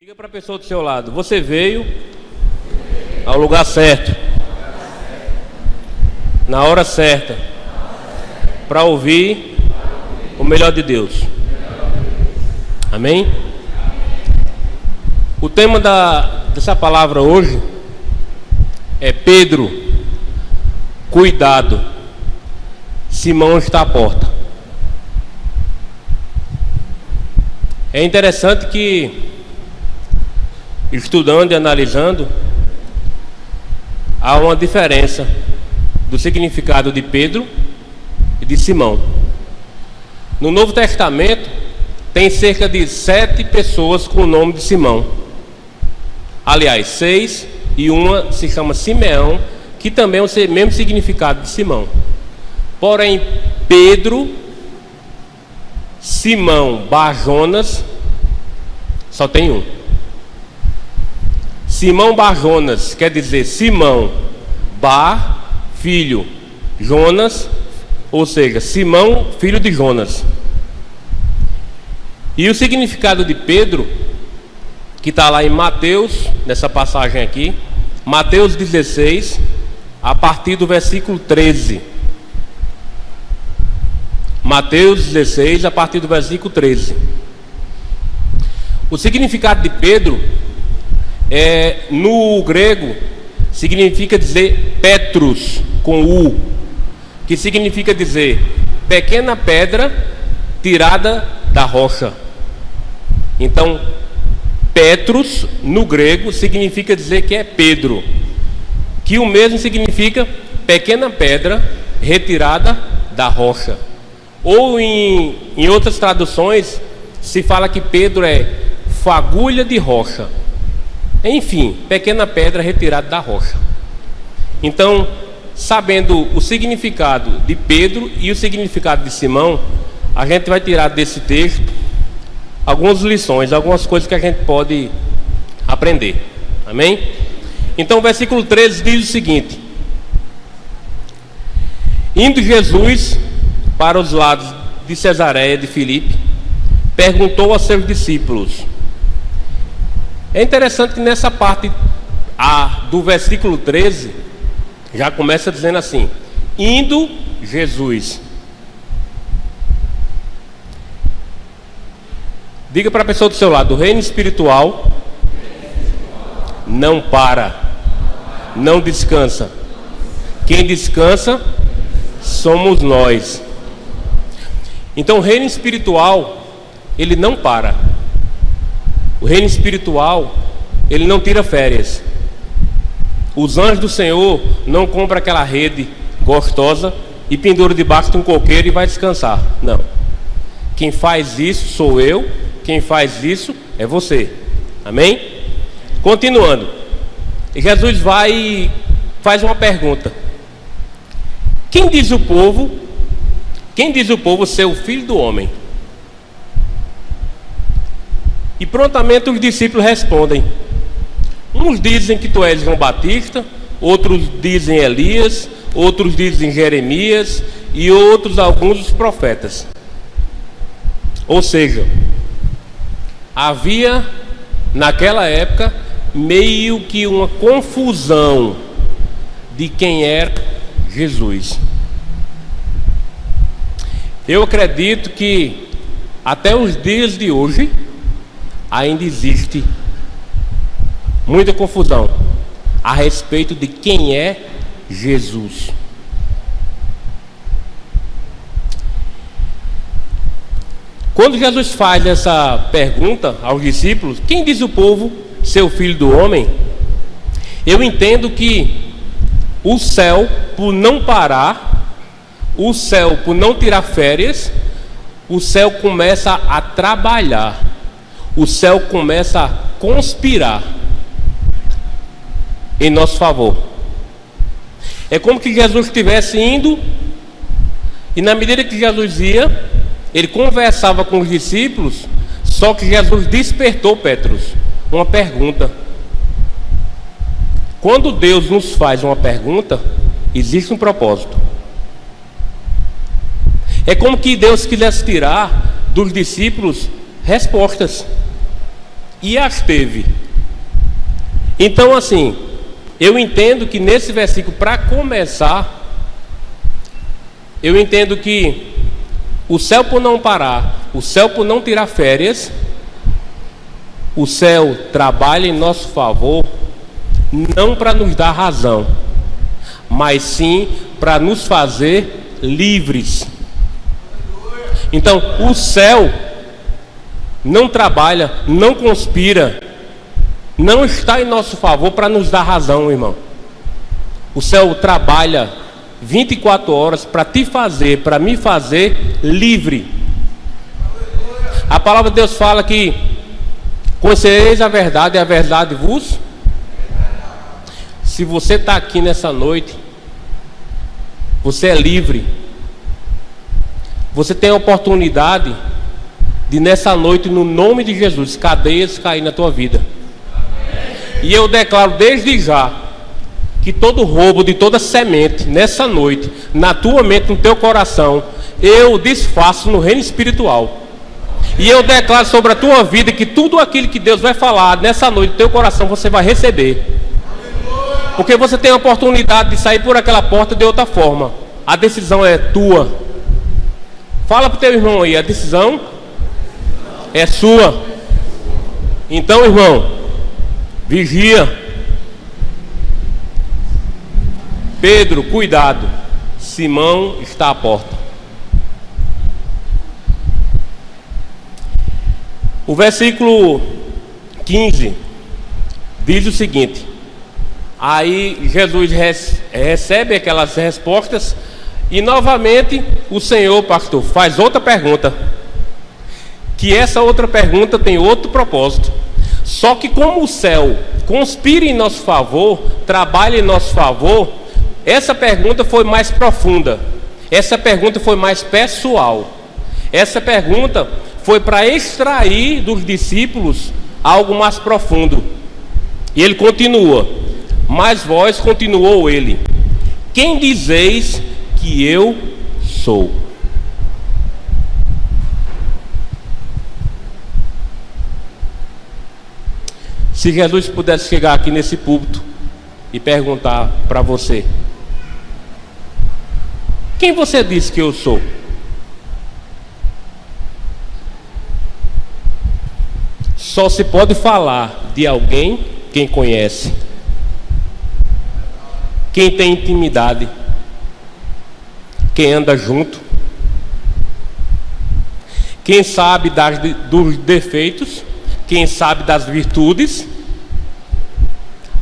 Diga para a pessoa do seu lado: você veio ao lugar certo, na hora certa, para ouvir o melhor de Deus. Amém? O tema dessa palavra hoje é Pedro, cuidado, Simão está à porta. É interessante que, estudando e analisando, há uma diferença do significado de Pedro e de Simão. No Novo Testamento tem cerca de 7 pessoas com o nome de Simão. Aliás, 6, e uma se chama Simeão, que também é o mesmo significado de Simão. Porém, Pedro, Simão, Bar-Jonas, só tem um. Simão Bar-Jonas quer dizer Simão Bar, filho, Jonas, ou seja, Simão, filho de Jonas. E o significado de Pedro, que está lá em Mateus, nessa passagem aqui, Mateus 16, a partir do versículo 13. Mateus 16, a partir do versículo 13. O significado de Pedro no grego significa dizer Petrus, com U, que significa dizer pequena pedra tirada da rocha. Então, Petrus no grego significa dizer que é Pedro, que o mesmo significa pequena pedra retirada da rocha. Ou em outras traduções se fala que Pedro é fagulha de rocha. Enfim, pequena pedra retirada da rocha. Então, sabendo o significado de Pedro e o significado de Simão, a gente vai tirar desse texto algumas lições, algumas coisas que a gente pode aprender. Amém? Então o versículo 13 diz o seguinte: indo Jesus para os lados de Cesareia de Filipe, perguntou aos seus discípulos. É interessante que nessa parte do versículo 13 já começa dizendo assim: indo Jesus. Diga para a pessoa do seu lado: o reino espiritual não para, não descansa. Quem descansa somos nós. Então o reino espiritual, ele não para. O reino espiritual, ele não tira férias. Os anjos do Senhor não compram aquela rede gostosa e pendura debaixo de um coqueiro e vai descansar. Não. Quem faz isso sou eu. Quem faz isso é você. Amém? Continuando. Jesus vai e faz uma pergunta: quem diz o povo ser o filho do homem? E prontamente os discípulos respondem. Uns dizem que tu és João Batista, outros dizem Elias, outros dizem Jeremias e outros alguns dos profetas. Ou seja, havia naquela época meio que uma confusão de quem era Jesus. Eu acredito que até os dias de hoje ainda existe muita confusão a respeito de quem é Jesus. Quando Jesus faz essa pergunta aos discípulos: quem diz o povo ser o filho do homem? Eu entendo que o céu, por não parar, o céu, por não tirar férias, o céu começa a trabalhar. O céu começa a conspirar em nosso favor. É como que Jesus estivesse indo, e na medida que Jesus ia, ele conversava com os discípulos, só que Jesus despertou Petrus uma pergunta. Quando Deus nos faz uma pergunta, existe um propósito. É como que Deus quisesse tirar dos discípulos respostas. e as teve. Então, assim, eu entendo que nesse versículo, para começar, eu entendo que o céu por não parar, o céu por não tirar férias, o céu trabalha em nosso favor, não para nos dar razão, mas sim para nos fazer livres. Então, o céu não trabalha, não conspira, não está em nosso favor para nos dar razão, irmão. O céu trabalha 24 horas para te fazer, para me fazer livre. A palavra de Deus fala que conhecereis a verdade e a verdade vos. Se você está aqui nessa noite, você é livre. Você tem a oportunidade de nessa noite, no nome de Jesus, cadeias cair na tua vida. E eu declaro desde já que todo roubo de toda semente nessa noite, na tua mente, no teu coração, eu desfaço no reino espiritual. E eu declaro sobre a tua vida que tudo aquilo que Deus vai falar nessa noite no teu coração, você vai receber. Porque você tem a oportunidade de sair por aquela porta de outra forma. A decisão é tua. Fala para o teu irmão aí, a decisão é sua. Então, irmão, vigia. Pedro, cuidado, Simão está à porta. O versículo 15 diz o seguinte: aí Jesus recebe aquelas respostas e novamente o Senhor, pastor, faz outra pergunta, que essa outra pergunta tem outro propósito. Só que como o céu conspira em nosso favor, trabalha em nosso favor, essa pergunta foi mais profunda, essa pergunta foi mais pessoal, essa pergunta foi para extrair dos discípulos algo mais profundo. E ele continua: mas vós, continuou ele, quem dizeis que eu sou? Se Jesus pudesse chegar aqui nesse púlpito e perguntar para você: quem você disse que eu sou? Só se pode falar de alguém quem conhece, quem tem intimidade, quem anda junto, quem sabe dos defeitos, quem sabe das virtudes.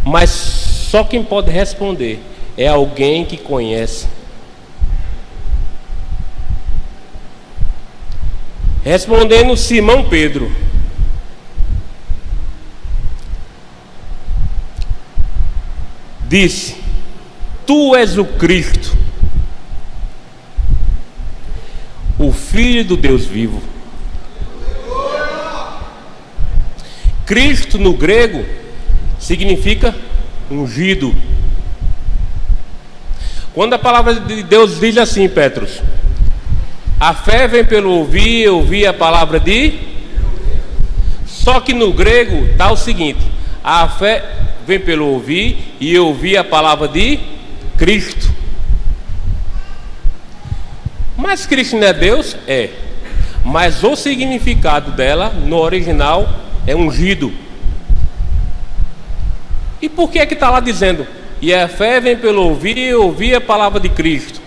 Mas só quem pode responder é alguém que conhece. Respondendo Simão Pedro, disse: tu és o Cristo, o Filho do Deus vivo. Cristo no grego significa ungido. Quando a palavra de Deus diz assim, Petros: a fé vem pelo ouvir, ouvir a palavra de... Só que no grego está o seguinte: a fé vem pelo ouvir e ouvir a palavra de Cristo. Mas Cristo não é Deus? É. Mas o significado dela no original é ungido. E por que está lá dizendo: e a fé vem pelo ouvir e ouvir a palavra de Cristo?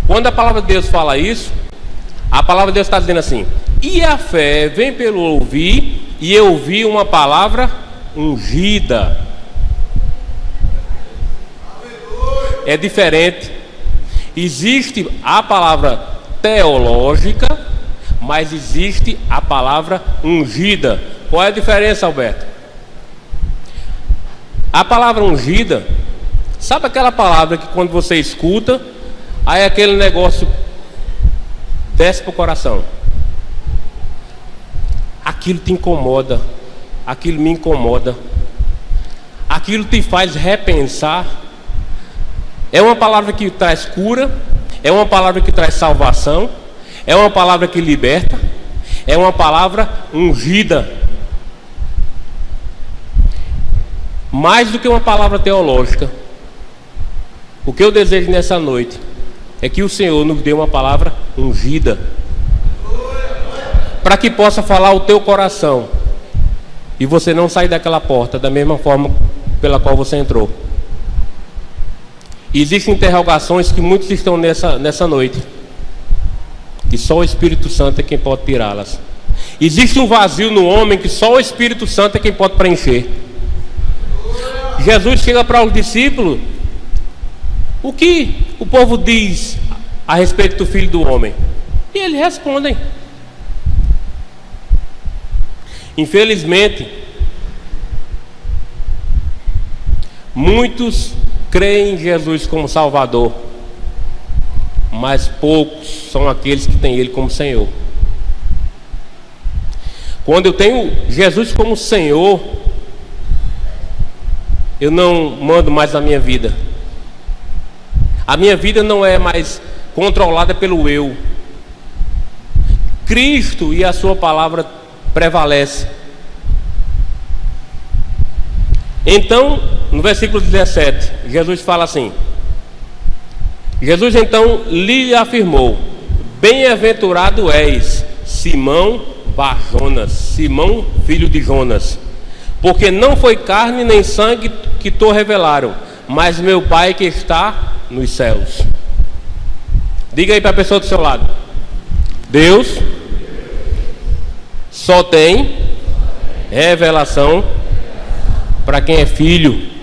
Quando a palavra de Deus fala isso, a palavra de Deus está dizendo assim: e a fé vem pelo ouvir e ouvir uma palavra ungida. É diferente. Existe a palavra teológica, mas existe a palavra ungida. Qual é a diferença, Alberto? A palavra ungida, sabe aquela palavra que quando você escuta, aí aquele negócio desce para o coração? Aquilo te incomoda, aquilo me incomoda, aquilo te faz repensar. É uma palavra que traz cura, é uma palavra que traz salvação, é uma palavra que liberta, é uma palavra ungida. Mais do que uma palavra teológica, o que eu desejo nessa noite é que o Senhor nos dê uma palavra ungida, para que possa falar o teu coração e você não sair daquela porta da mesma forma pela qual você entrou. Existem interrogações que muitos estão nessa noite, que só o Espírito Santo é quem pode tirá-las. Existe um vazio no homem que só o Espírito Santo é quem pode preencher. Jesus chega para os discípulos: o que o povo diz a respeito do Filho do Homem? E eles respondem. Infelizmente, muitos creem em Jesus como Salvador, mas poucos são aqueles que têm Ele como Senhor. Quando eu tenho Jesus como Senhor, eu não mando mais a minha vida. A minha vida não é mais controlada pelo eu. Cristo e a sua palavra prevalece. Então, no versículo 17, Jesus fala assim: Jesus então lhe afirmou: bem-aventurado és, Simão Bar-Jonas, Simão, filho de Jonas, porque não foi carne nem sangue que te revelaram, mas meu Pai que está nos céus. Diga aí para a pessoa do seu lado: Deus só tem revelação para quem é filho.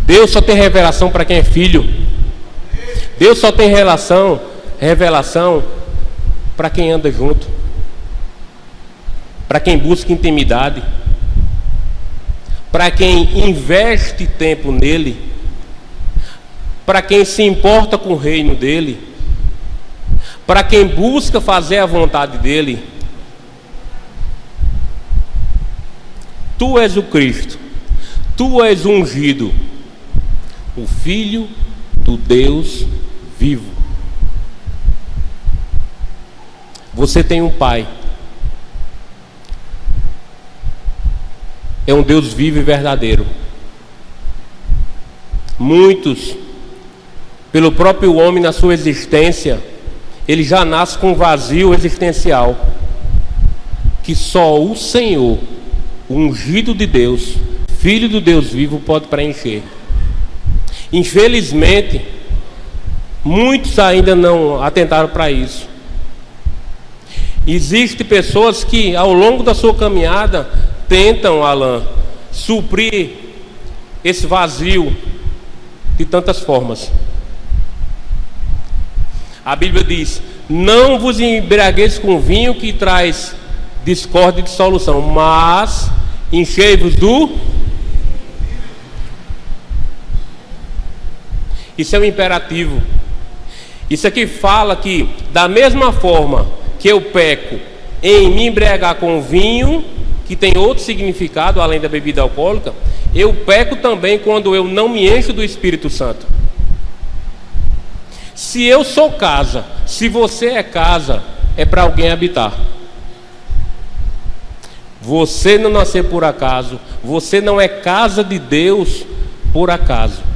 Deus só tem revelação para quem é filho. Deus só tem revelação para quem anda junto, para quem busca intimidade, para quem investe tempo nele, para quem se importa com o reino dele, para quem busca fazer a vontade dele. Tu és o Cristo, tu és o ungido, o Filho do Deus vivo. Você tem um Pai, é um Deus vivo e verdadeiro. Muitos, pelo próprio homem na sua existência, ele já nasce com um vazio existencial, que só o Senhor, o ungido de Deus, Filho do Deus vivo, pode preencher. Infelizmente, muitos ainda não atentaram para isso. Existem pessoas que ao longo da sua caminhada tentam, Alan, suprir esse vazio de tantas formas. A Bíblia diz: não vos embriagueis com vinho que traz discórdia e dissolução, mas enchei-vos do... Isso é um imperativo. Isso aqui fala que, da mesma forma que eu peco em me embriagar com vinho, que tem outro significado além da bebida alcoólica, eu peco também quando eu não me encho do Espírito Santo. Se eu sou casa, se você é casa, é para alguém habitar. Você não nasceu por acaso, você não é casa de Deus por acaso.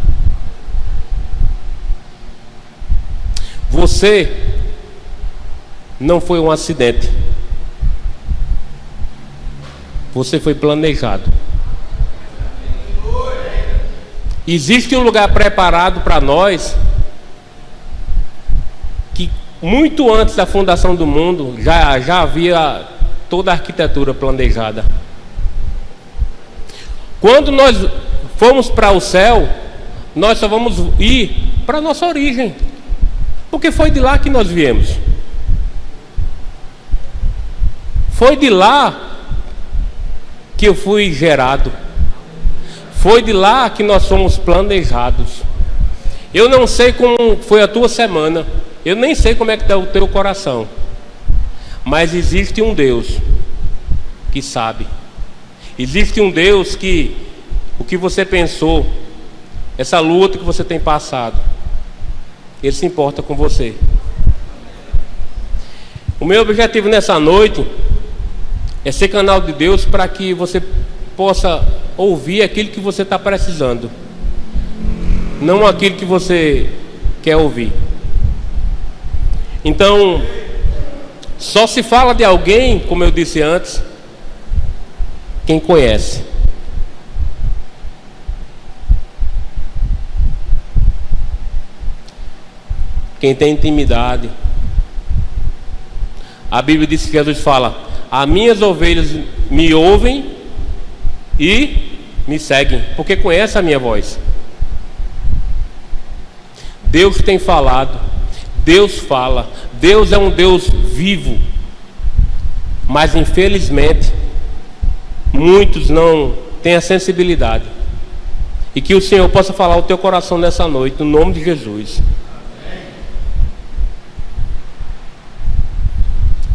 Você não foi um acidente. Você foi planejado. Existe um lugar preparado para nós, que muito antes da fundação do mundo já havia toda a arquitetura planejada. Quando nós formos para o céu, nós só vamos ir para a nossa origem, porque foi de lá que nós viemos. Foi de lá que eu fui gerado. Foi de lá que nós somos planejados. Eu não sei como foi a tua semana, eu nem sei como é que está o teu coração, mas existe um Deus que sabe. Existe um Deus que o que você pensou, essa luta que você tem passado, Ele se importa com você. O meu objetivo nessa noite É ser canal de Deus para que você possa ouvir aquilo que você está precisando, não aquilo que você quer ouvir. Então, só se fala de alguém, como eu disse antes, quem conhece. Quem tem intimidade. A Bíblia diz que Jesus fala: as minhas ovelhas me ouvem e me seguem, porque conhece a minha voz. Deus tem falado, Deus fala, Deus é um Deus vivo, mas infelizmente muitos não têm a sensibilidade. E que o Senhor possa falar ao teu coração nessa noite, no nome de Jesus.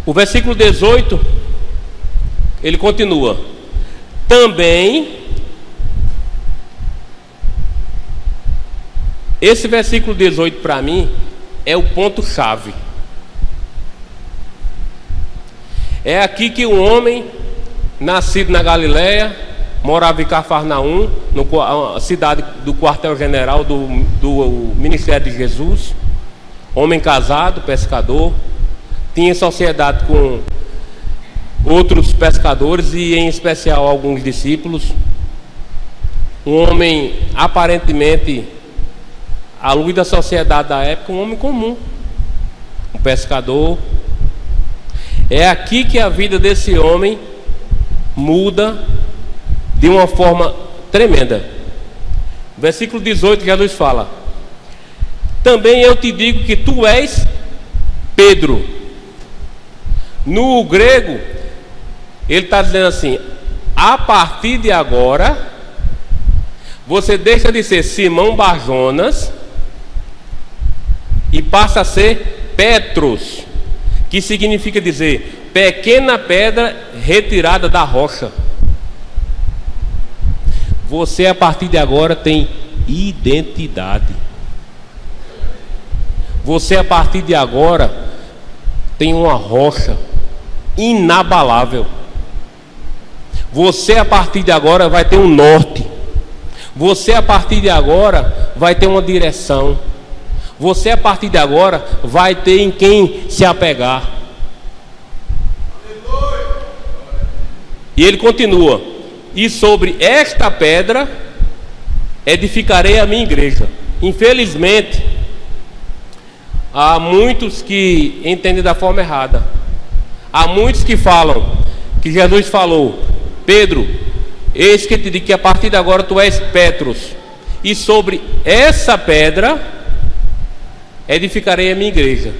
O versículo 18, ele continua: também. Esse versículo 18 para mim é o ponto-chave. É aqui que um homem nascido na Galileia, morava em Cafarnaum, a cidade do quartel-general do ministério de Jesus. Homem casado, pescador, tinha sociedade com outros pescadores e em especial alguns discípulos. Um homem aparentemente, à luz da sociedade da época, um homem comum, um pescador. É aqui que a vida desse homem muda de uma forma tremenda. Versículo 18, Jesus fala: também eu te digo que tu és Pedro. No grego, ele está dizendo assim: a partir de agora, você deixa de ser Simão Barjonas e passa a ser Petros, que significa dizer pequena pedra retirada da rocha. Você a partir de agora tem identidade. Você a partir de agora tem uma rocha inabalável. Você a partir de agora vai ter um norte. Você a partir de agora vai ter uma direção. Você a partir de agora vai ter em quem se apegar. E ele continua: e sobre esta pedra edificarei a minha igreja. Infelizmente, há muitos que entendem da forma errada. Há muitos que falam que Jesus falou: Pedro, eis que te digo que a partir de agora tu és Petros, e sobre essa pedra edificarei a minha igreja.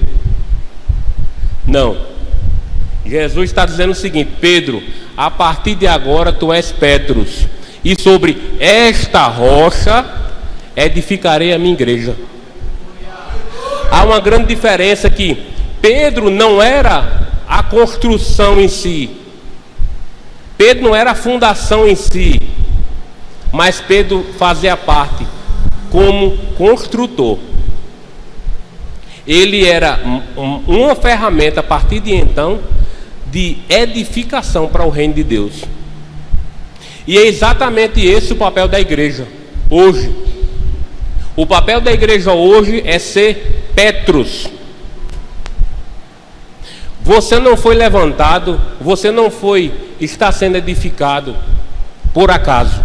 Não. Jesus está dizendo o seguinte: Pedro, a partir de agora tu és Petros, e sobre esta rocha edificarei a minha igreja. Há uma grande diferença, que Pedro não era a construção em si, Pedro não era a fundação em si, mas Pedro fazia parte como construtor. Ele era uma ferramenta a partir de então de edificação para o reino de Deus. E é exatamente esse o papel da igreja hoje. O papel da igreja hoje é ser Petros. Você não foi levantado, você não está sendo edificado por acaso.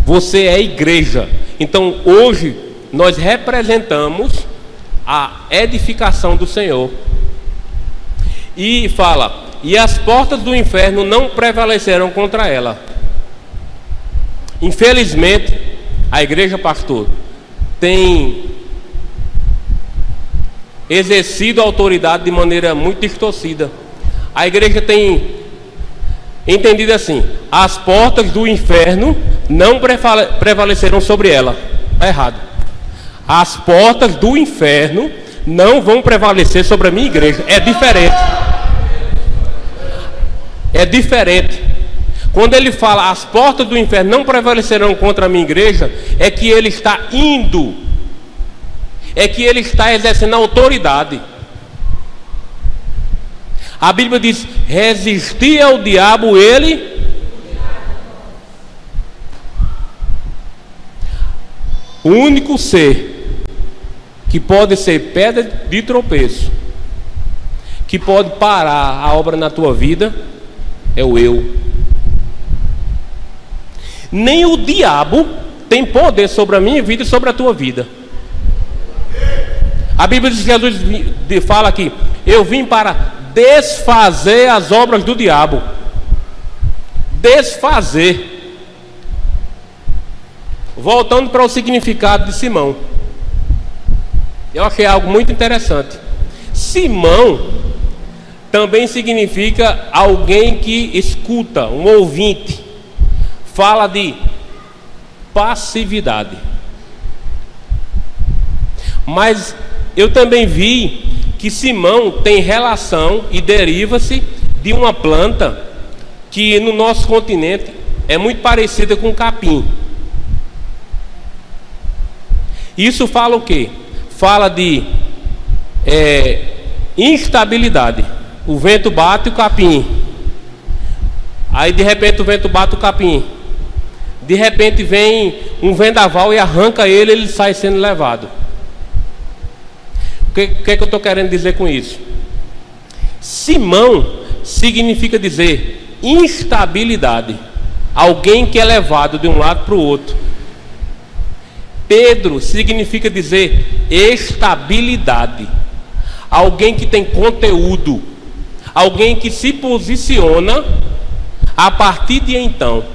Você é igreja. Então hoje nós representamos a edificação do Senhor. E fala: e as portas do inferno não prevalecerão contra ela. Infelizmente, a igreja, pastor, tem exercido a autoridade de maneira muito distorcida. A igreja tem entendido assim: as portas do inferno não prevalecerão sobre ela. Está errado. As portas do inferno não vão prevalecer sobre a minha igreja. É diferente. É diferente. Quando ele fala as portas do inferno não prevalecerão contra a minha igreja, é que ele está indo, é que ele está exercendo autoridade. A Bíblia diz: resistir ao diabo, ele. O único ser que pode ser pedra de tropeço, que pode parar a obra na tua vida, é o eu. Nem o diabo tem poder sobre a minha vida e sobre a tua vida. A Bíblia diz que Jesus fala aqui: eu vim para desfazer as obras do diabo. Desfazer. Voltando para o significado de Simão, eu achei algo muito interessante. Simão também significa alguém que escuta, um ouvinte. Fala de passividade. Mas eu também vi que Simão tem relação e deriva-se de uma planta que no nosso continente é muito parecida com capim. Isso fala o quê? Fala de instabilidade. O vento bate o capim. Aí de repente o vento bate o capim. De repente vem um vendaval e arranca ele, ele sai sendo levado. O que é que eu estou querendo dizer com isso? Simão significa dizer instabilidade. Alguém que é levado de um lado para o outro. Pedro significa dizer estabilidade. Alguém que tem conteúdo. Alguém que se posiciona a partir de então.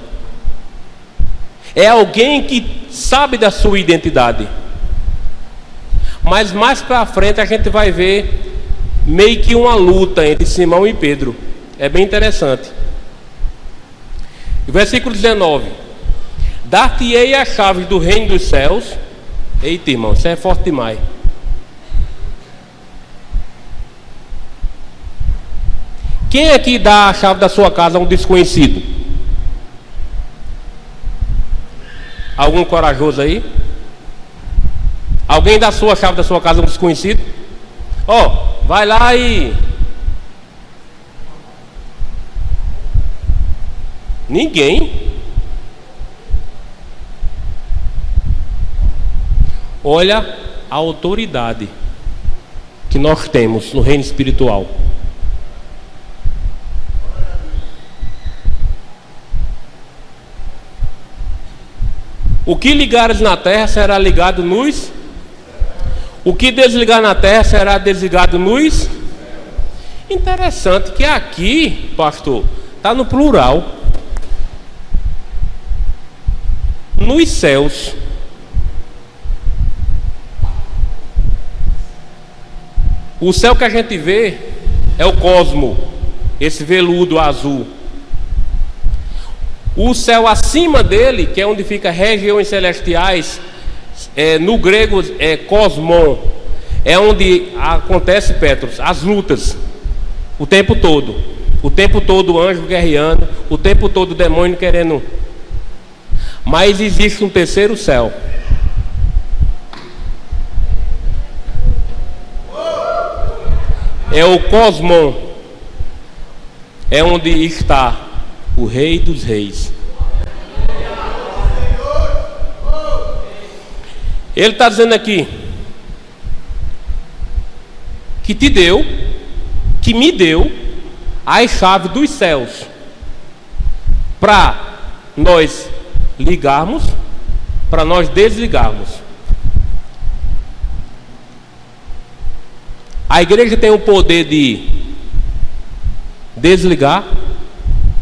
É alguém que sabe da sua identidade. Mas mais para frente a gente vai ver meio que uma luta entre Simão e Pedro. É bem interessante. Versículo 19: dar-te-ei as chaves do reino dos céus. Eita, irmão, isso é forte demais. Quem aqui dá a chave da sua casa a um desconhecido? Algum corajoso aí? Alguém dá a sua chave da sua casa a um desconhecido? Vai lá e... Ninguém. Olha a autoridade que nós temos no reino espiritual. O que ligares na terra será ligado nos... O que desligar na terra será desligado nos... Interessante que aqui, pastor, está no plural. Nos céus. O céu que a gente vê é o cosmo, esse veludo azul. O céu acima dele, que é onde fica regiões celestiais, no grego é cosmon, é onde acontece, Petros, as lutas, o tempo todo o anjo guerreando, o tempo todo o demônio querendo. Mas existe um terceiro céu. É o cosmon, é onde está o Rei dos Reis. Ele está dizendo aqui que te deu, que me deu as chaves dos céus para nós ligarmos, para nós desligarmos. A igreja tem o poder de desligar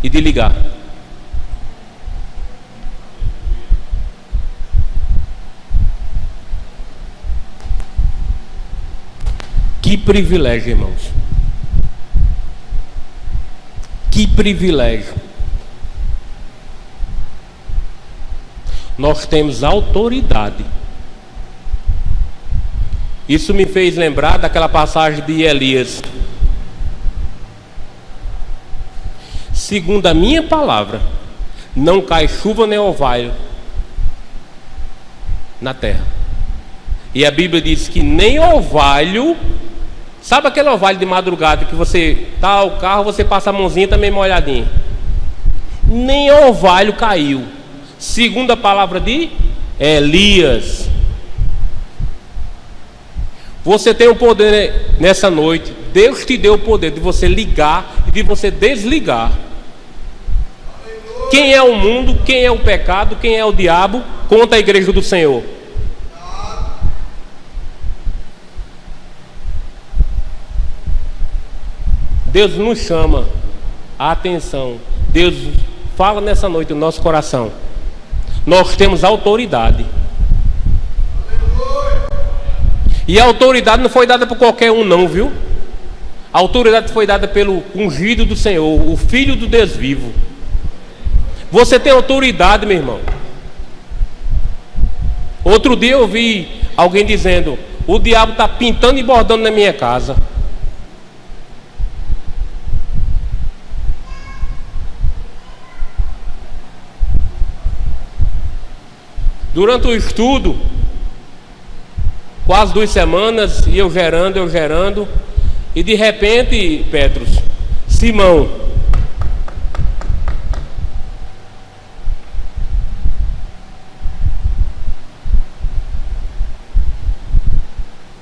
e de ligar. Que privilégio, irmãos. Que privilégio. Nós temos autoridade. Isso me fez lembrar daquela passagem de Elias. Segundo a minha palavra, não cai chuva nem orvalho na terra. E a Bíblia diz que nem orvalho Sabe aquele orvalho de madrugada que você tá o carro, você passa a mãozinha também molhadinha? Nem orvalho caiu, segundo a palavra de Elias. Você tem o poder nessa noite. Deus te deu o poder de você ligar e de você desligar. Quem é o mundo, quem é o pecado, quem é o diabo contra a igreja do Senhor? Deus nos chama a atenção. Deus fala nessa noite no nosso coração. Nós temos autoridade. E a autoridade não foi dada por qualquer um não, viu? A autoridade foi dada pelo ungido do Senhor, o Filho do Deus vivo. Você tem autoridade, meu irmão. Outro dia eu vi alguém dizendo: o diabo está pintando e bordando na minha casa. Durante o estudo, quase 2 semanas, e eu gerando, e de repente, Petros, Simão,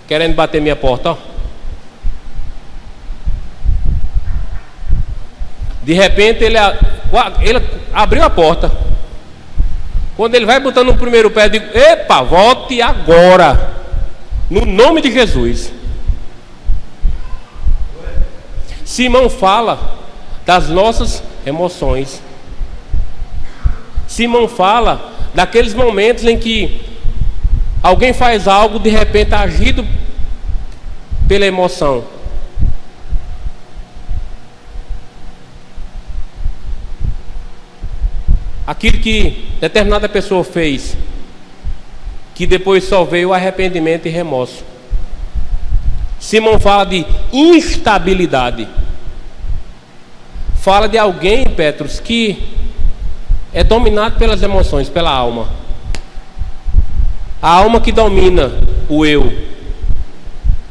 querendo bater minha porta, ó. De repente ele abriu a porta. Quando ele vai botando o primeiro pé, eu digo: epa, volte agora, no nome de Jesus. Simão fala das nossas emoções. Simão fala daqueles momentos em que alguém faz algo, de repente agido pela emoção. Aquilo que determinada pessoa fez, que depois só veio o arrependimento e remorso. Simão fala de instabilidade. Fala de alguém, Petros, que é dominado pelas emoções, pela alma. A alma que domina o eu.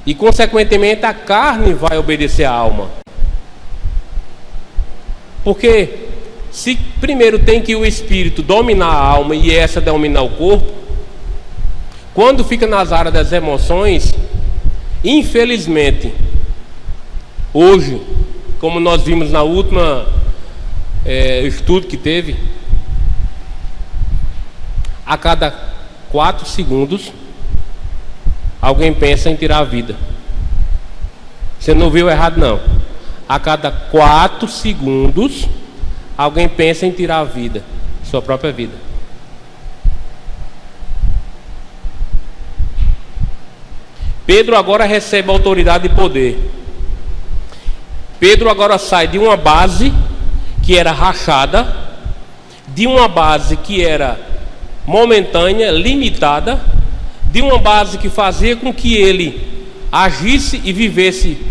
E consequentemente a carne vai obedecer à alma. Porque se primeiro tem que o espírito dominar a alma e essa dominar o corpo, quando fica nas áreas das emoções, infelizmente, hoje, como nós vimos na última estudo que teve, a cada 4 segundos alguém pensa em tirar a vida. Você não viu errado não. A cada 4 segundos alguém pensa em tirar a vida, sua própria vida. Pedro agora recebe autoridade e poder. Pedro agora sai de uma base que era rachada, de uma base que era momentânea, limitada, de uma base que fazia com que ele agisse e vivesse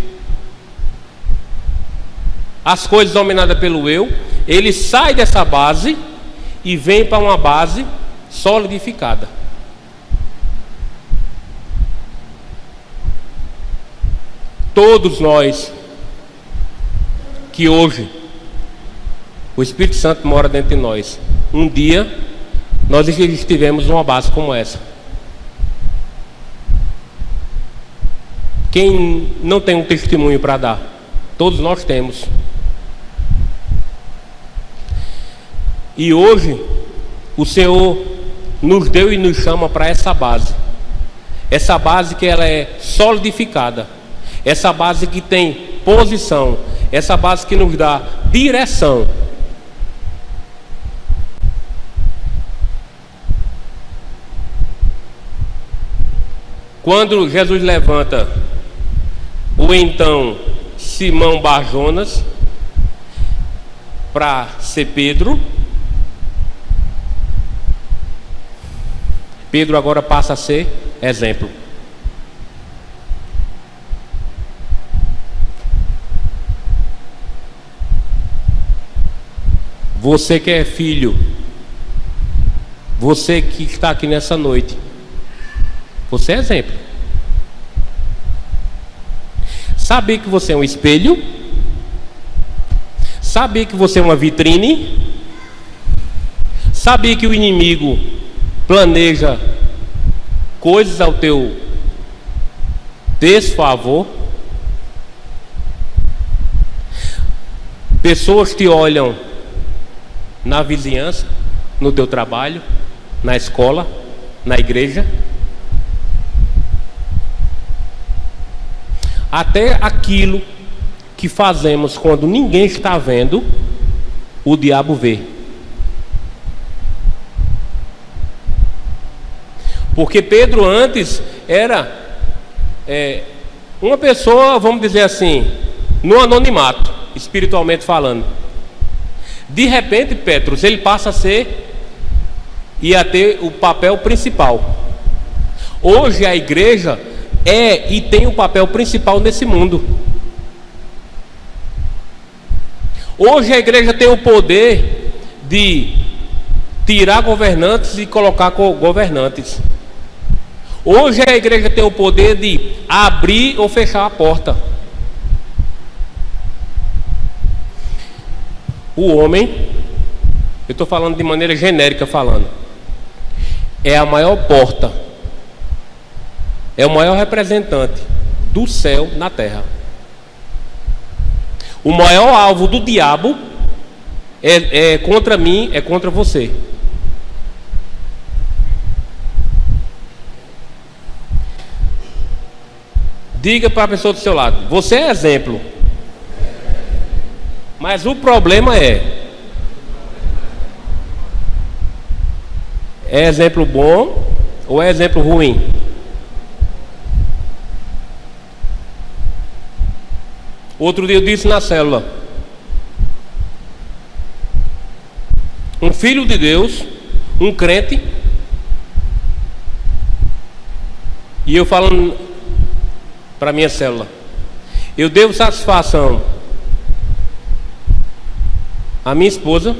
as coisas dominadas pelo eu. Ele sai dessa base e vem para uma base solidificada. Todos nós que hoje o Espírito Santo mora dentro de nós, um dia nós estivemos numa base como essa. Quem não tem um testemunho para dar? Todos nós temos. E hoje o Senhor nos deu e nos chama para essa base. Essa base que ela é solidificada. Essa base que tem posição. Essa base que nos dá direção. Quando Jesus levanta o então Simão Bar-Jonas para ser Pedro, Pedro agora passa a ser exemplo. Você que é filho, você que está aqui nessa noite, você é exemplo. Sabia que você é um espelho? Sabia que você é uma vitrine? Sabia que o inimigo planeja coisas ao teu desfavor? Pessoas te olham na vizinhança, no teu trabalho, na escola, na igreja. Até aquilo que fazemos quando ninguém está vendo, o diabo vê. Porque Pedro antes era uma pessoa, vamos dizer assim, no anonimato, espiritualmente falando. De repente, Petros, ele passa a ter o papel principal. Hoje a igreja é e tem o papel principal nesse mundo. Hoje a igreja tem o poder de tirar governantes e colocar governantes. Hoje a igreja tem o poder de abrir ou fechar a porta. O homem, eu estou falando de maneira genérica falando, é a maior porta, é o maior representante do céu na terra. O maior alvo do diabo é contra mim, é contra você. Diga para a pessoa do seu lado: você é exemplo. Mas o problema é exemplo bom ou é exemplo ruim? Outro dia eu disse na célula: um filho de Deus, um crente, e eu falando para minha célula, eu devo satisfação à minha esposa,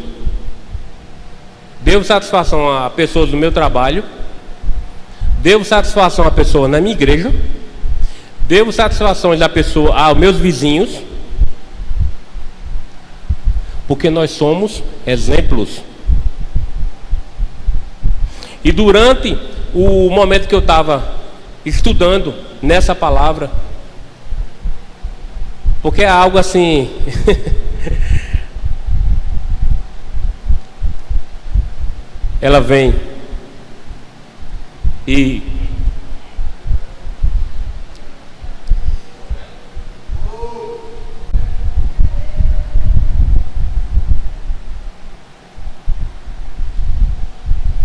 devo satisfação a pessoas do meu trabalho, devo satisfação a pessoa na minha igreja, devo satisfação da pessoa aos meus vizinhos, porque nós somos exemplos. E durante o momento que eu estava estudando nessa palavra, porque é algo assim ela vem e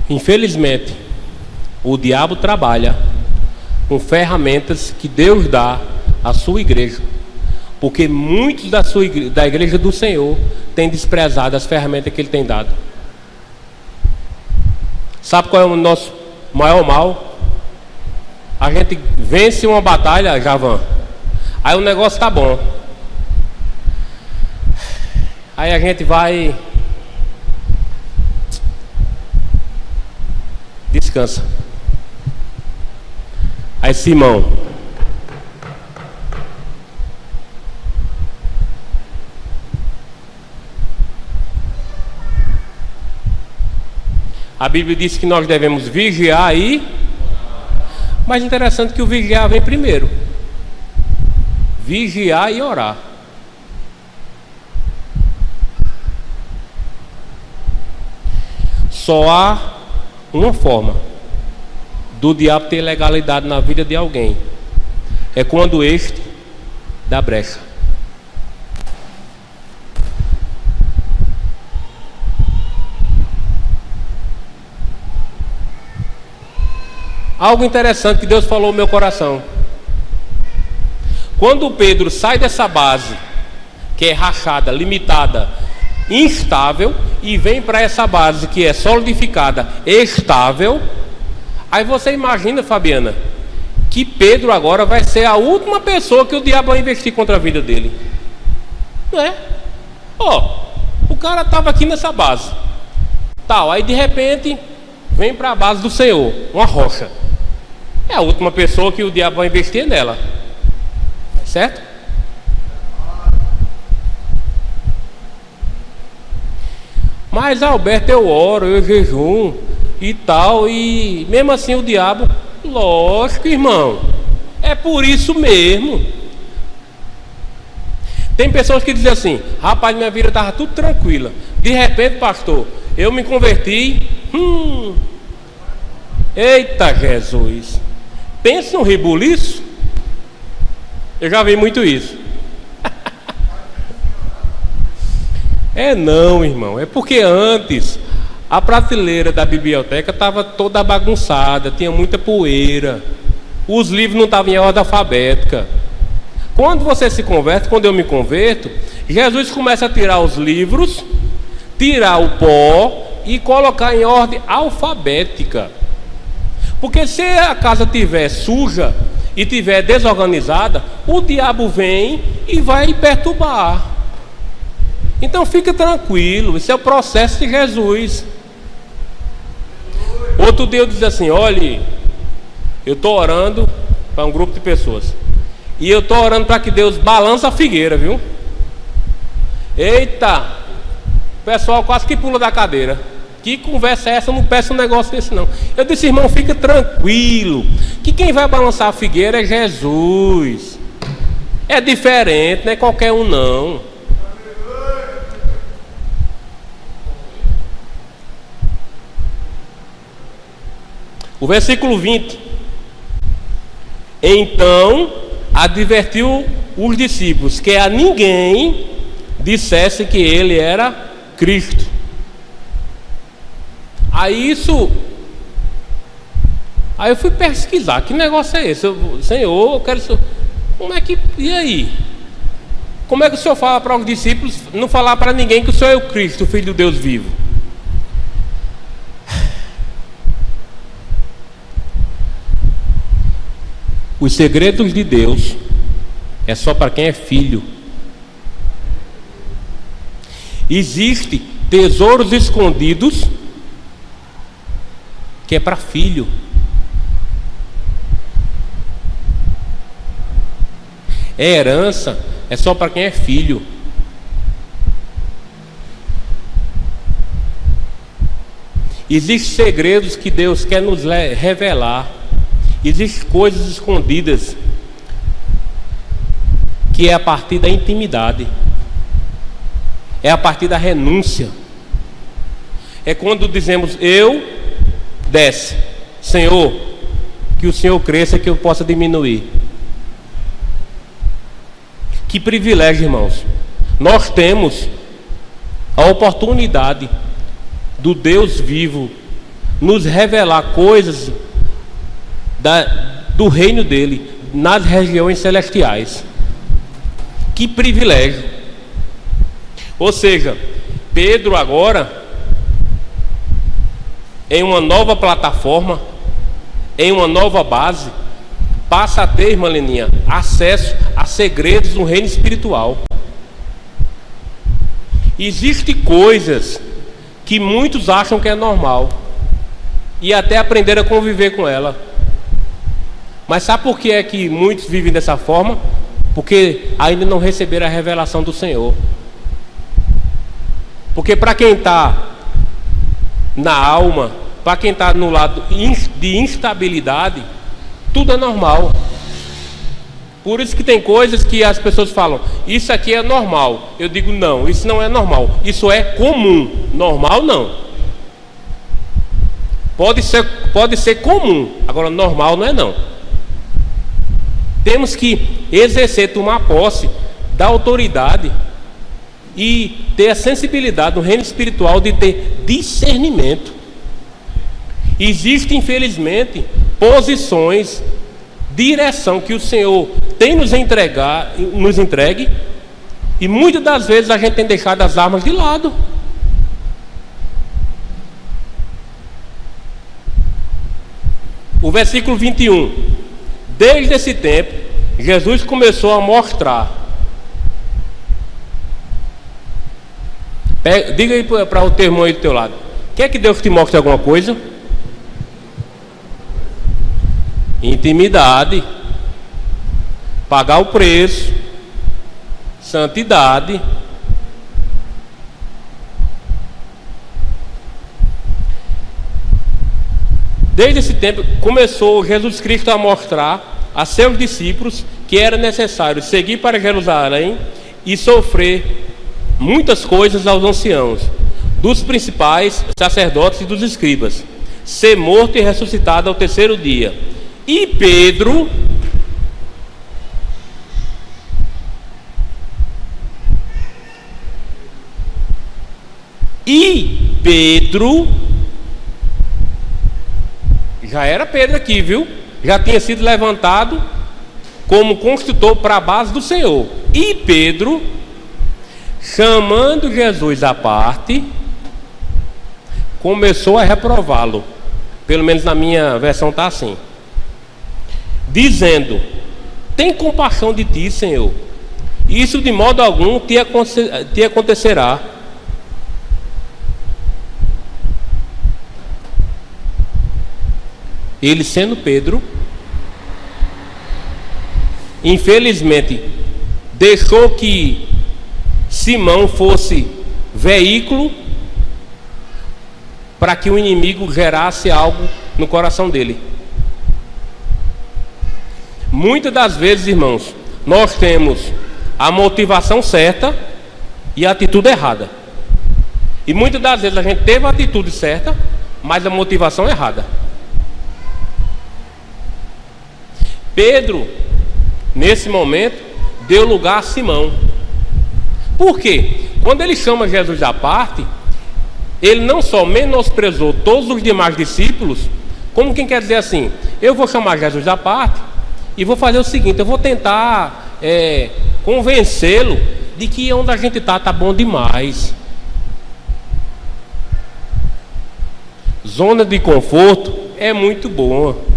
infelizmente o diabo trabalha com ferramentas que Deus dá à sua igreja, porque muitos da igreja do Senhor têm desprezado as ferramentas que Ele tem dado. Sabe qual é o nosso maior mal? A gente vence uma batalha, Javan, aí o negócio tá bom, aí a gente vai, descansa. Aí Simão, a Bíblia diz que nós devemos vigiar mas interessante que o vigiar vem primeiro. Vigiar e orar. Só há uma forma do diabo ter legalidade na vida de alguém, é quando este dá brecha. Algo interessante que Deus falou no meu coração: quando Pedro sai dessa base que é rachada, limitada, instável, e vem para essa base que é solidificada, estável, aí você imagina, Fabiana, que Pedro agora vai ser a última pessoa que o diabo vai investir contra a vida dele. Não é? O cara estava aqui nessa base tal, aí de repente vem para a base do Senhor, uma rocha. É a última pessoa que o diabo vai investir nela, certo? Mas Alberto, eu oro, eu jejum e tal, e mesmo assim o diabo, lógico, irmão, é por isso mesmo. Tem pessoas que dizem assim: rapaz, minha vida estava tudo tranquila, de repente, pastor, eu me converti, eita Jesus, pensa num rebuliço. Eu já vi muito isso. É não, irmão, é porque antes a prateleira da biblioteca estava toda bagunçada, tinha muita poeira, os livros não estavam em ordem alfabética. Quando você se converte, quando eu me converto, Jesus começa a tirar os livros, tirar o pó e colocar em ordem alfabética. Porque se a casa estiver suja e estiver desorganizada, o diabo vem e vai perturbar. Então fica tranquilo, esse é o processo de Jesus. Outro dia eu disse assim: olhe, eu estou orando para um grupo de pessoas, e eu estou orando para que Deus balance a figueira, viu? Eita, o pessoal quase que pula da cadeira. Que conversa é essa? Eu não peço um negócio desse não. Eu disse: irmão, fica tranquilo, que quem vai balançar a figueira é Jesus. É diferente, não é qualquer um não. O versículo 20: então advertiu os discípulos que a ninguém dissesse que ele era Cristo. Aí eu fui pesquisar, que negócio é esse? Senhor, eu quero... Como é que... E aí? Como é que o Senhor fala para os discípulos não falar para ninguém que o Senhor é o Cristo, o Filho de Deus vivo? Os segredos de Deus é só para quem é filho. Existem tesouros escondidos que é para filho. Herança é só para quem é filho. Existem segredos que Deus quer nos revelar. Existem coisas escondidas que é a partir da intimidade, é a partir da renúncia. É quando dizemos: eu desce, Senhor, que o Senhor cresça, que eu possa diminuir. Que privilégio, irmãos. Nós temos a oportunidade do Deus vivo nos revelar coisas do reino dele nas regiões celestiais. Que privilégio. Ou seja, Pedro agora, em uma nova plataforma, em uma nova base, passa a ter, irmã Leninha, acesso a segredos do reino espiritual. Existem coisas que muitos acham que é normal e até aprenderam a conviver com ela. Mas sabe por que é que muitos vivem dessa forma? Porque ainda não receberam a revelação do Senhor. Porque para quem está na alma, para quem está no lado de instabilidade, tudo é normal. Por isso que tem coisas que as pessoas falam: isso aqui é normal. Eu digo: não, isso não é normal, isso é comum. Normal não. Pode ser comum, agora normal não é não. Temos que exercer, tomar posse da autoridade e ter a sensibilidade no reino espiritual de ter discernimento. Existem, infelizmente, posições, direção que o Senhor tem nos entregue, e muitas das vezes a gente tem deixado as armas de lado. O versículo 21: desde esse tempo, Jesus começou a mostrar. Diga aí para o teu irmão aí do teu lado: quer que Deus te mostre alguma coisa? Intimidade, pagar o preço, santidade. Desde esse tempo começou Jesus Cristo a mostrar a seus discípulos que era necessário seguir para Jerusalém e sofrer muitas coisas aos anciãos, dos principais sacerdotes e dos escribas, ser morto e ressuscitado ao terceiro dia. E Pedro já era Pedro aqui, viu? Já tinha sido levantado como construtor para a base do Senhor. E Pedro, chamando Jesus à parte, começou a reprová-lo. Pelo menos na minha versão está assim, dizendo: tem compaixão de ti, Senhor, isso de modo algum te acontecerá. Ele, sendo Pedro, infelizmente deixou que Simão fosse veículo para que o inimigo gerasse algo no coração dele. Muitas das vezes, irmãos, nós temos a motivação certa e a atitude errada. E muitas das vezes a gente teve a atitude certa, mas a motivação errada. Pedro, nesse momento, deu lugar a Simão. Por quê? Quando ele chama Jesus à parte, ele não só menosprezou todos os demais discípulos, como quem quer dizer assim: eu vou chamar Jesus à parte e vou fazer o seguinte, eu vou tentar convencê-lo de que onde a gente está bom demais. Zona de conforto é muito boa.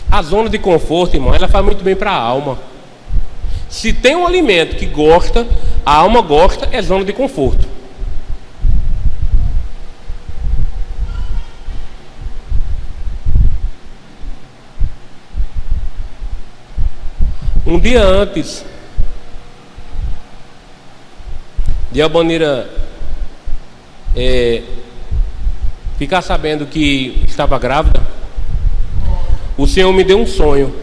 A zona de conforto, irmão, ela faz muito bem para a alma. Se tem um alimento que gosta, a alma gosta, é zona de conforto. Um dia antes de Albanira ficar sabendo que estava grávida, o Senhor me deu um sonho.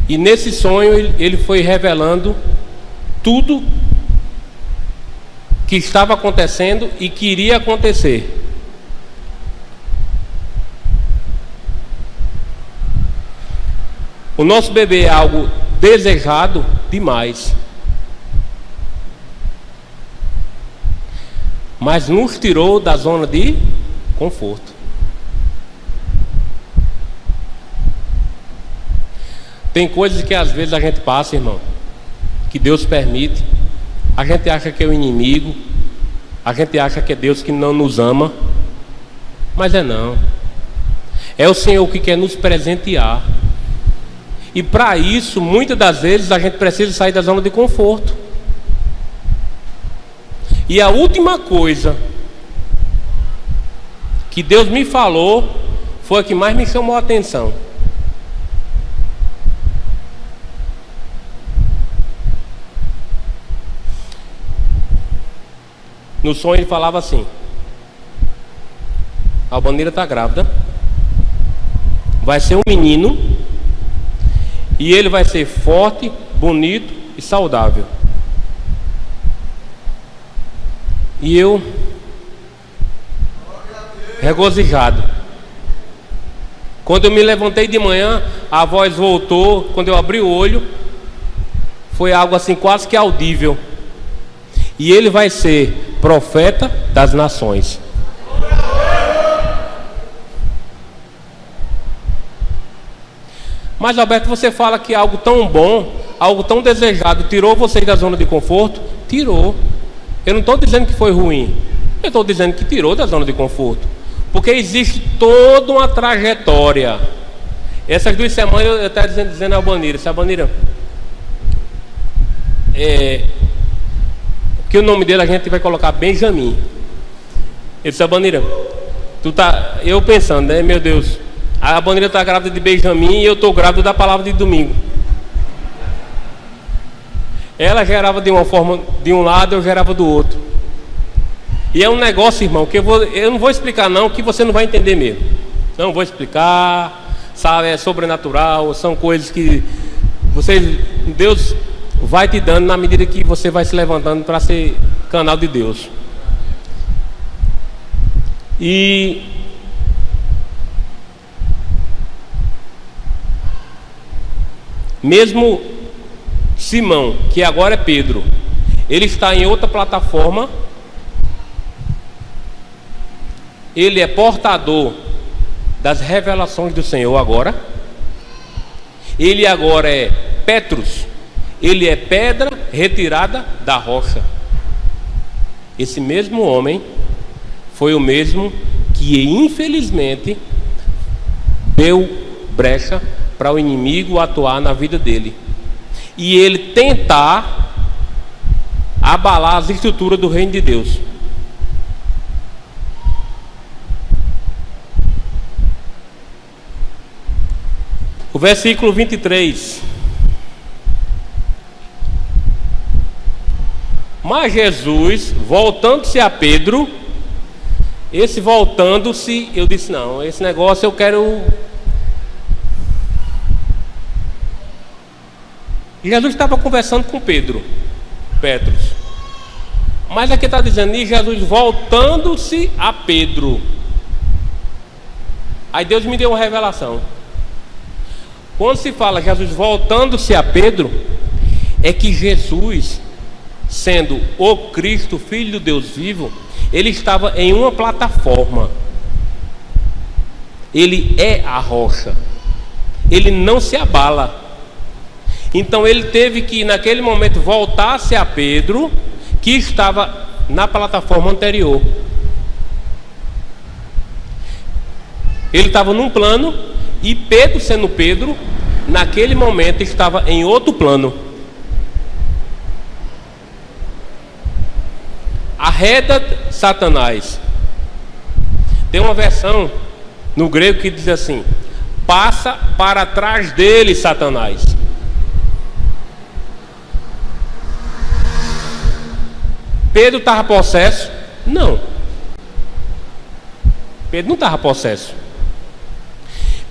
E nesse sonho ele foi revelando tudo que estava acontecendo e que iria acontecer. O nosso bebê é algo desejado demais, mas nos tirou da zona de conforto. Tem coisas que às vezes a gente passa, irmão, que Deus permite. A gente acha que é o inimigo, a gente acha que é Deus que não nos ama, mas não. É o Senhor que quer nos presentear. E para isso, muitas das vezes, a gente precisa sair da zona de conforto. E a última coisa que Deus me falou foi a que mais me chamou a atenção. No sonho ele falava assim: a Albanira está grávida, vai ser um menino, e ele vai ser forte, bonito e saudável. E eu, regozijado, quando eu me levantei de manhã, a voz voltou. Quando eu abri o olho, foi algo assim quase que audível: e ele vai ser profeta das nações. Mas, Alberto, você fala que algo tão bom, algo tão desejado, tirou vocês da zona de conforto? Tirou. Eu não estou dizendo que foi ruim, eu estou dizendo que tirou da zona de conforto, porque existe toda uma trajetória. Essas 2 semanas eu estava dizendo a Albanira: Albanira, que o nome dele a gente vai colocar Benjamin. Ele disse: Albanira, eu pensando, né, meu Deus, a Albanira está grávida de Benjamin e eu estou grávida da palavra de domingo. Ela gerava de uma forma de um lado, eu gerava do outro. E é um negócio, irmão, que eu não vou explicar não, que você não vai entender mesmo. Não vou explicar, sabe, é sobrenatural, são coisas que Deus vai te dando na medida que você vai se levantando para ser canal de Deus. E mesmo Simão, que agora é Pedro, ele está em outra plataforma. Ele é portador das revelações do Senhor agora. Ele agora é Petrus. Ele é pedra retirada da rocha. Esse mesmo homem foi o mesmo que infelizmente deu brecha para o inimigo atuar na vida dele. E ele tentar abalar as estruturas do reino de Deus. O versículo 23. Mas Jesus, voltando-se a Pedro, esse voltando-se, eu disse, não, esse negócio eu quero... Jesus estava conversando com Petrus. Mas aqui está dizendo, e Jesus voltando-se a Pedro. Aí Deus me deu uma revelação. Quando se fala Jesus voltando-se a Pedro, é que Jesus, sendo o Cristo, Filho do Deus vivo, ele estava em uma plataforma. Ele é a rocha. Ele não se abala. Então ele teve que, naquele momento, voltar-se a Pedro, que estava na plataforma anterior. Ele estava num plano, e Pedro, sendo Pedro, naquele momento estava em outro plano. Arreda Satanás. Tem uma versão no grego que diz assim: passa para trás dele, Satanás. Pedro estava possesso? Não. Pedro não estava possesso.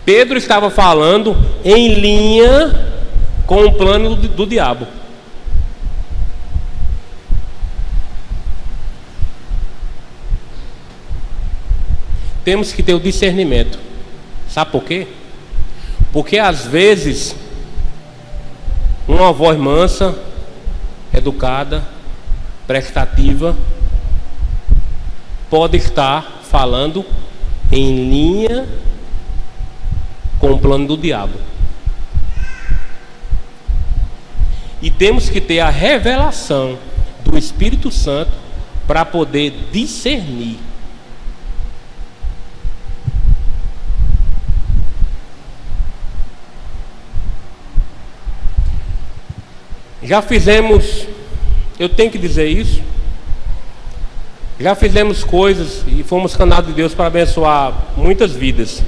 Pedro estava falando em linha com o plano do diabo. Temos que ter o discernimento. Sabe por quê? Porque às vezes uma voz mansa, educada, prestativa, pode estar falando em linha com o plano do diabo. E temos que ter a revelação do Espírito Santo para poder discernir. Já fizemos, eu tenho que dizer isso, já fizemos coisas e fomos canal de Deus para abençoar muitas vidas.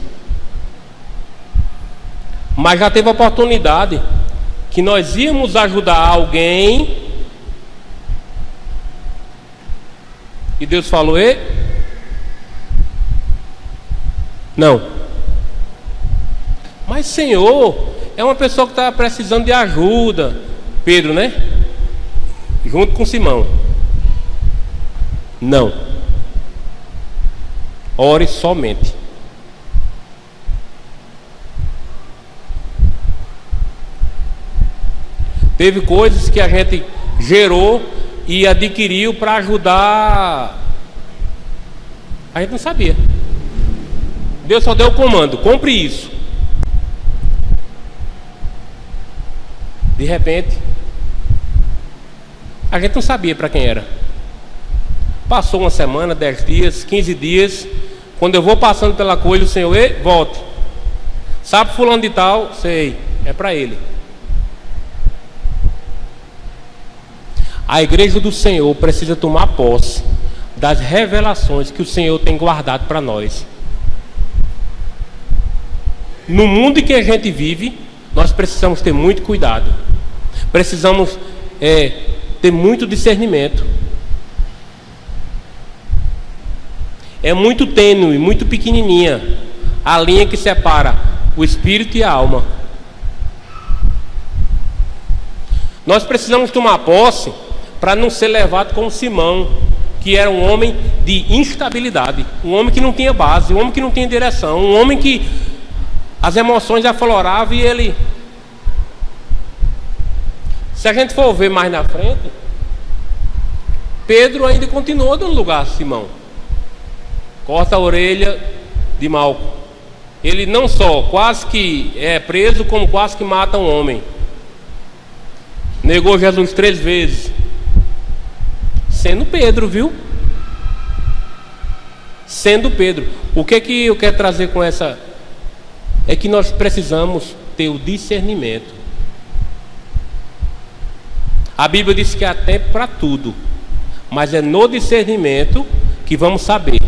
Mas já teve a oportunidade que nós íamos ajudar alguém e Deus falou: e não. Mas Senhor, é uma pessoa que está precisando de ajuda. Pedro, né? Junto com Simão. Não. Ore somente. Teve coisas que a gente gerou e adquiriu para ajudar. A gente não sabia. Deus só deu o comando: compre isso. De repente, a gente não sabia para quem era. Passou uma semana, 10 dias, 15 dias. Quando eu vou passando pela coisa, o Senhor: ei, volte. Sabe fulano de tal? Sei, é para ele. A igreja do Senhor precisa tomar posse das revelações que o Senhor tem guardado para nós. No mundo em que a gente vive, nós precisamos ter muito cuidado. Precisamos ter muito discernimento. É muito tênue, muito pequenininha a linha que separa o espírito e a alma. Nós precisamos tomar posse para não ser levado como Simão, que era um homem de instabilidade, um homem que não tinha base, um homem que não tinha direção, um homem que as emoções afloravam e ele... Se a gente for ver mais na frente, Pedro ainda continuou dando lugar a Simão. Corta a orelha de Malco. Ele não só quase que é preso, como quase que mata um homem. Negou Jesus 3 vezes. Sendo Pedro, viu? Sendo Pedro. O que eu quero trazer com essa? É que nós precisamos ter o discernimento. A Bíblia diz que há tempo para tudo, mas é no discernimento que vamos saber.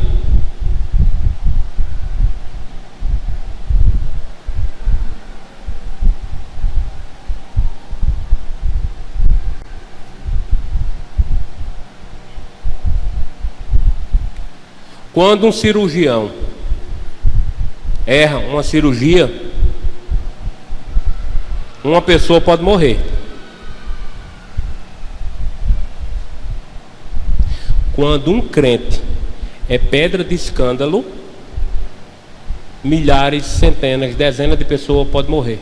Quando um cirurgião erra uma cirurgia, uma pessoa pode morrer. Quando um crente é pedra de escândalo, milhares, centenas, dezenas de pessoas podem morrer.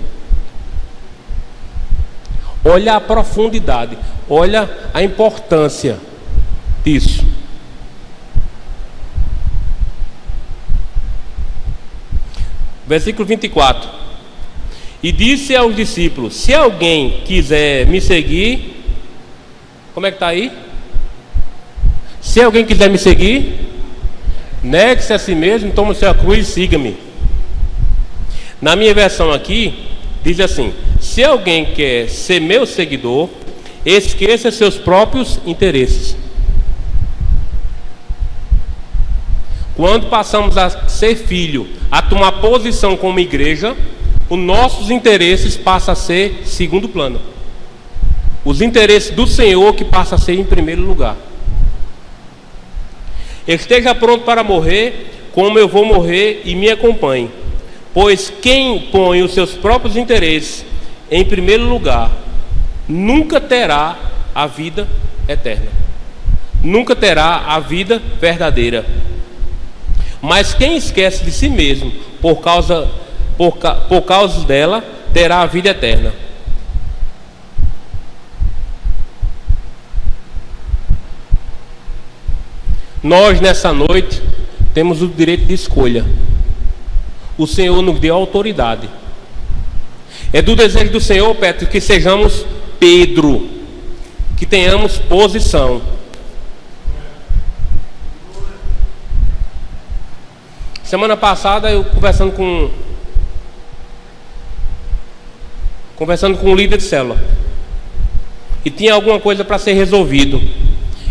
Olha a profundidade, olha a importância disso. Versículo 24. E disse aos discípulos: se alguém quiser me seguir, como é que está aí? Se alguém quiser me seguir, negue-se a si mesmo, tome sua cruz e siga-me. Na minha versão aqui, diz assim: se alguém quer ser meu seguidor, esqueça seus próprios interesses. Quando passamos a ser filho, a tomar posição como igreja, os nossos interesses passam a ser segundo plano. Os interesses do Senhor que passam a ser em primeiro lugar. Esteja pronto para morrer, como eu vou morrer, e me acompanhe. Pois quem põe os seus próprios interesses em primeiro lugar, nunca terá a vida eterna. Nunca terá a vida verdadeira. Mas quem esquece de si mesmo por causa dela, terá a vida eterna. Nós nessa noite temos o direito de escolha. O Senhor nos deu autoridade. É do desejo do Senhor, Pedro, que sejamos Pedro, que tenhamos posição. Semana passada eu conversando com um líder de célula, e tinha alguma coisa para ser resolvido.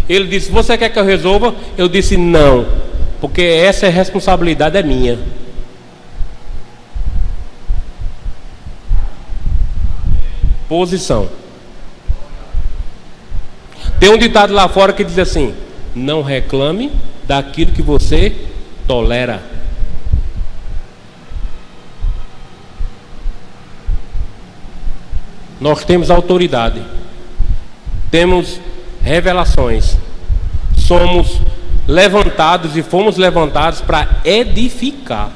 Ele disse: você quer que eu resolva? Eu disse: não, porque essa responsabilidade é minha. Posição. Tem um ditado lá fora que diz assim: não reclame daquilo que você tolera. Nós temos autoridade, temos revelações, somos levantados e fomos levantados para edificar.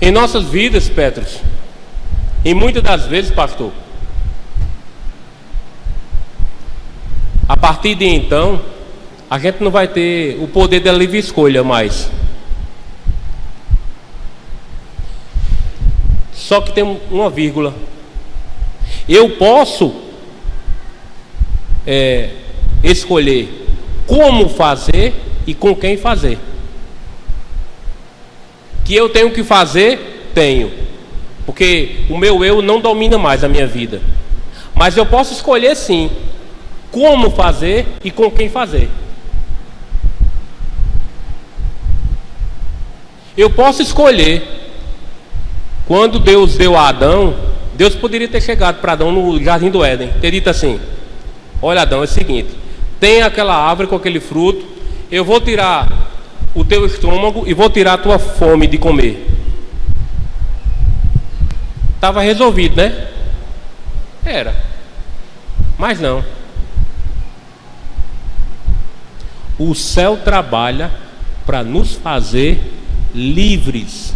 Em nossas vidas, Petros, e muitas das vezes, pastor, a partir de então, a gente não vai ter o poder da livre escolha mais. Só que tem uma vírgula. Eu posso escolher como fazer e com quem fazer. Que eu tenho que fazer, tenho. Porque o meu eu não domina mais a minha vida. Mas eu posso escolher sim como fazer e com quem fazer. Eu posso escolher. Quando Deus deu a Adão Deus poderia ter chegado para Adão no jardim do Éden, ter dito assim: olha, Adão, é o seguinte, tem aquela árvore com aquele fruto, eu vou tirar o teu estômago e vou tirar a tua fome de comer. Estava resolvido, né? Era. Mas não. O céu trabalha para nos fazer livres.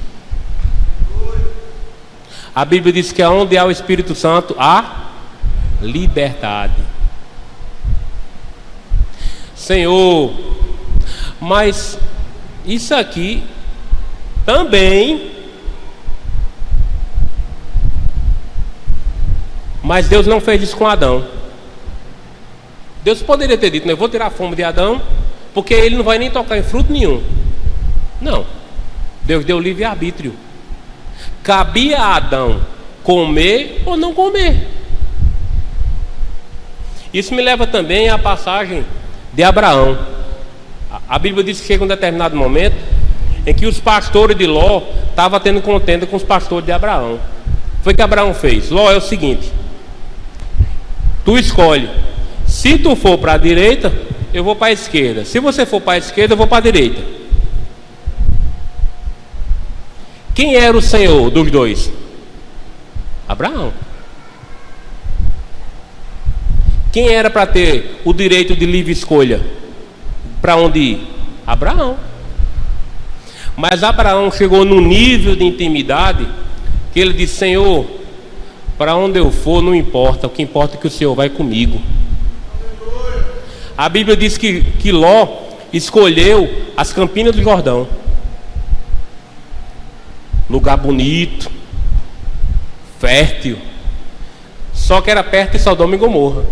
A Bíblia diz que onde há o Espírito Santo há liberdade. Senhor, mas isso aqui também. Mas Deus não fez isso com Adão. Deus poderia ter dito: eu vou tirar a fome de Adão, porque ele não vai nem tocar em fruto nenhum. Não. Deus deu livre-arbítrio. Cabia a Adão comer ou não comer. Isso me leva também à passagem de Abraão. A Bíblia diz que chega um determinado momento em que os pastores de Ló estavam tendo contenda com os pastores de Abraão. Foi o que Abraão fez. Ló, é o seguinte: tu escolhe. Se tu for para a direita, eu vou para a esquerda. Se você for para a esquerda, eu vou para a direita. Quem era o senhor dos dois? Abraão. Quem era para ter o direito de livre escolha? Para onde ir? Abraão. Mas Abraão chegou num nível de intimidade que ele disse: Senhor, para onde eu for não importa, o que importa é que o Senhor vai comigo. A Bíblia diz que Ló escolheu as Campinas do Jordão. Lugar bonito, fértil. Só que era perto de Sodoma e Gomorra.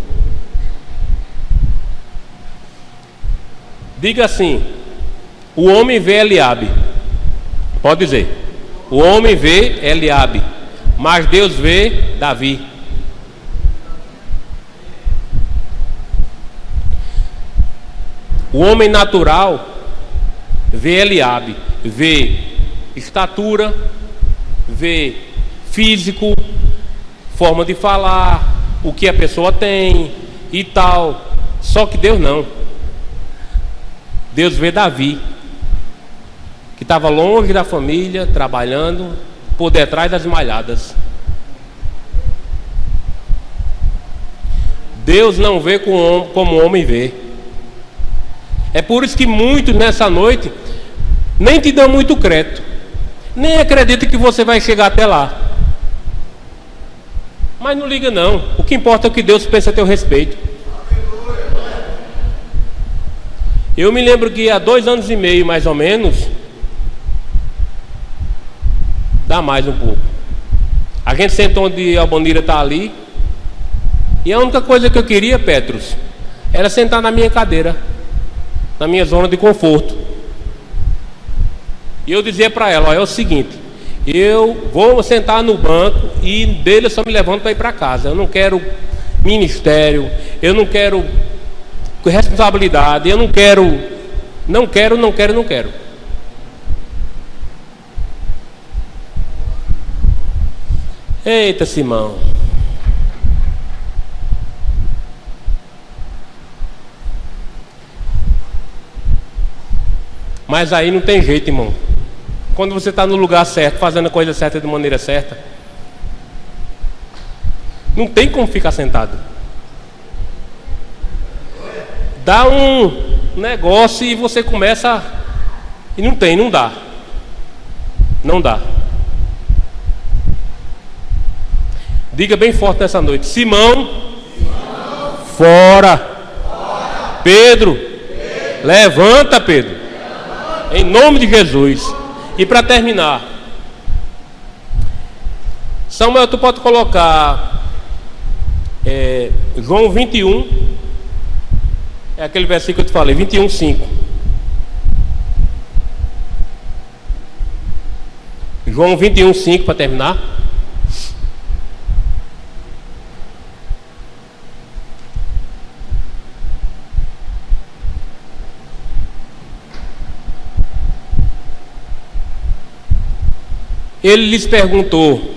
Diga assim: o homem vê Eliabe. Pode dizer: o homem vê Eliabe, mas Deus vê Davi. O homem natural vê Eliabe, vê estatura, vê físico, forma de falar, o que a pessoa tem e tal. Só que Deus não. Deus vê Davi, que estava longe da família, trabalhando por detrás das malhadas. Deus não vê como o homem vê. É por isso que muitos nessa noite nem te dão muito crédito, nem acreditam que você vai chegar até lá. Mas não liga não, o que importa é o que Deus pensa a teu respeito. Eu me lembro que há 2 anos e meio mais ou menos, dá mais um pouco, a gente sentou onde a Albonira está ali, e a única coisa que eu queria, Petros, era sentar na minha cadeira, na minha zona de conforto. E eu dizia para ela: ó, é o seguinte, eu vou sentar no banco e dele eu só me levanto para ir para casa. Eu não quero ministério, eu não quero responsabilidade, eu não quero. Eita, Simão. Mas aí não tem jeito, irmão. Quando você está no lugar certo, fazendo a coisa certa de maneira certa, não tem como ficar sentado. Dá um negócio e você começa e não dá. Não dá. Diga bem forte nessa noite: Simão, fora. Pedro, levanta, Pedro. Em nome de Jesus. E para terminar, Samuel, tu pode colocar João 21. É aquele versículo que eu te falei, 21:5. João 21:5 para terminar. Ele lhes perguntou: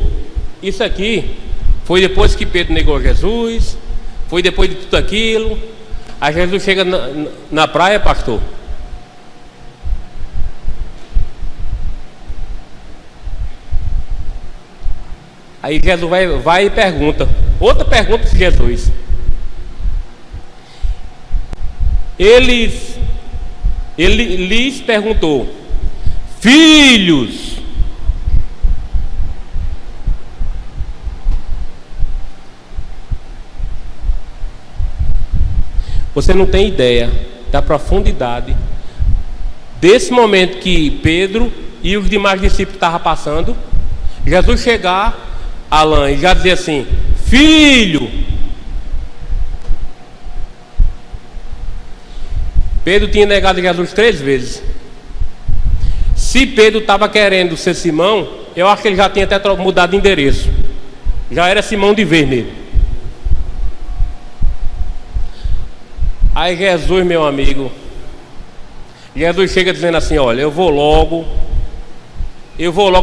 isso aqui Foi depois que Pedro negou Jesus, foi depois de tudo aquilo. Aí Jesus chega na praia, pastor. Aí Jesus vai e pergunta. Outra pergunta de Jesus. Ele lhes perguntou: filhos, você não tem ideia da profundidade desse momento que Pedro e os demais discípulos estavam passando. Jesus chegar, Alain, e já dizer assim: filho. Pedro tinha negado Jesus 3 vezes. Se Pedro estava querendo ser Simão, eu acho que ele já tinha até mudado de endereço. Já era Simão de vez nele. Aí Jesus, meu amigo, Jesus chega dizendo assim: olha, eu vou logo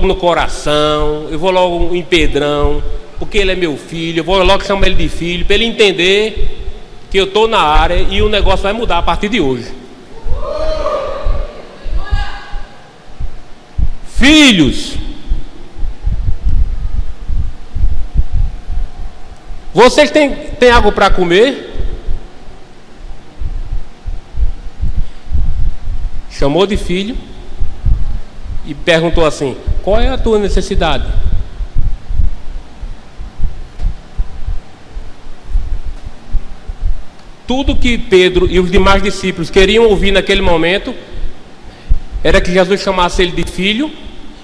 no coração, eu vou logo em Pedrão, porque ele é meu filho, eu vou logo chamar ele de filho, para ele entender que eu estou na área e o negócio vai mudar a partir de hoje. Filhos, vocês têm algo para comer? Chamou de filho e perguntou assim: qual é a tua necessidade? Tudo que Pedro e os demais discípulos queriam ouvir naquele momento era que Jesus chamasse ele de filho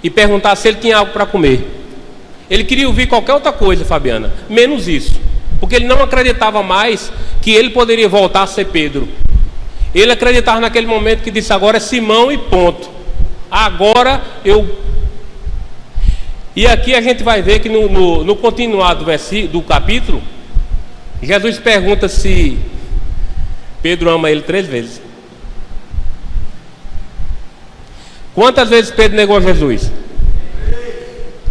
e perguntasse se ele tinha algo para comer. Ele queria ouvir qualquer outra coisa, Fabiana, menos isso, porque ele não acreditava mais que ele poderia voltar a ser Pedro. Ele acreditava naquele momento que disse: agora é Simão e ponto. Agora eu... E aqui a gente vai ver que no continuar do capítulo, Jesus pergunta se Pedro ama ele 3 vezes. Quantas vezes Pedro negou Jesus?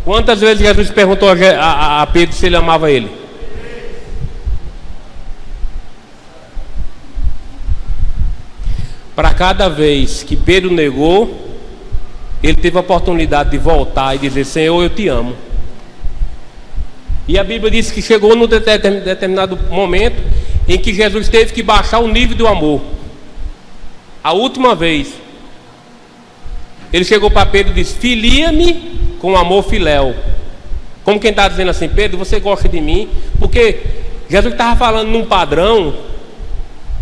Quantas vezes Jesus perguntou a Pedro se ele amava ele? Para cada vez que Pedro negou, ele teve a oportunidade de voltar e dizer: Senhor, eu te amo. E a Bíblia diz que chegou num determinado momento em que Jesus teve que baixar o nível do amor. A última vez, ele chegou para Pedro e disse: filia-me com amor filéu. Como quem está dizendo assim: Pedro, você gosta de mim? Porque Jesus estava falando num padrão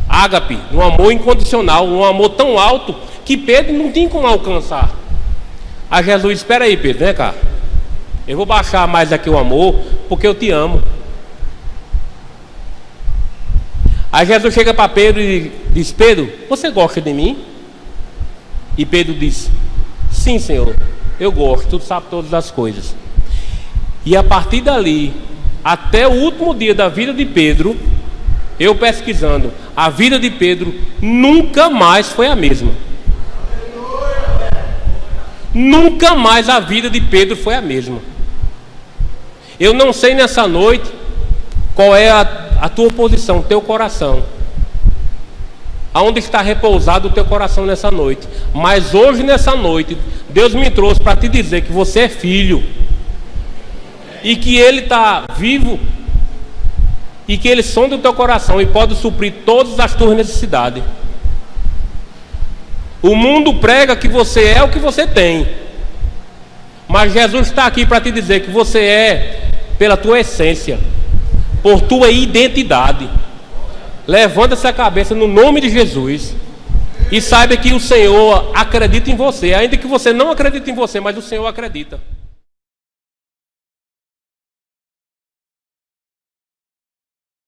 ágape, um amor incondicional, um amor tão alto que Pedro não tinha como alcançar. Aí Jesus: espera aí, Pedro, vem cá, eu vou baixar mais aqui o amor, porque eu te amo. Aí Jesus chega para Pedro e diz: Pedro, você gosta de mim? E Pedro diz: sim, Senhor, eu gosto, tu sabe todas as coisas. E a partir dali, até o último dia da vida de Pedro, eu pesquisando, a vida de Pedro nunca mais foi a mesma. Nunca mais a vida de Pedro foi a mesma. Eu não sei nessa noite qual é a tua posição, o teu coração, aonde está repousado o teu coração nessa noite. Mas hoje, nessa noite, Deus me trouxe para te dizer que você é filho, e que Ele está vivo, e que Ele sonda o teu coração e pode suprir todas as tuas necessidades. O mundo prega que você é o que você tem, mas Jesus está aqui para te dizer que você é pela tua essência, por tua identidade. Levanta essa cabeça no nome de Jesus e saiba que o Senhor acredita em você, ainda que você não acredite em você, mas o Senhor acredita.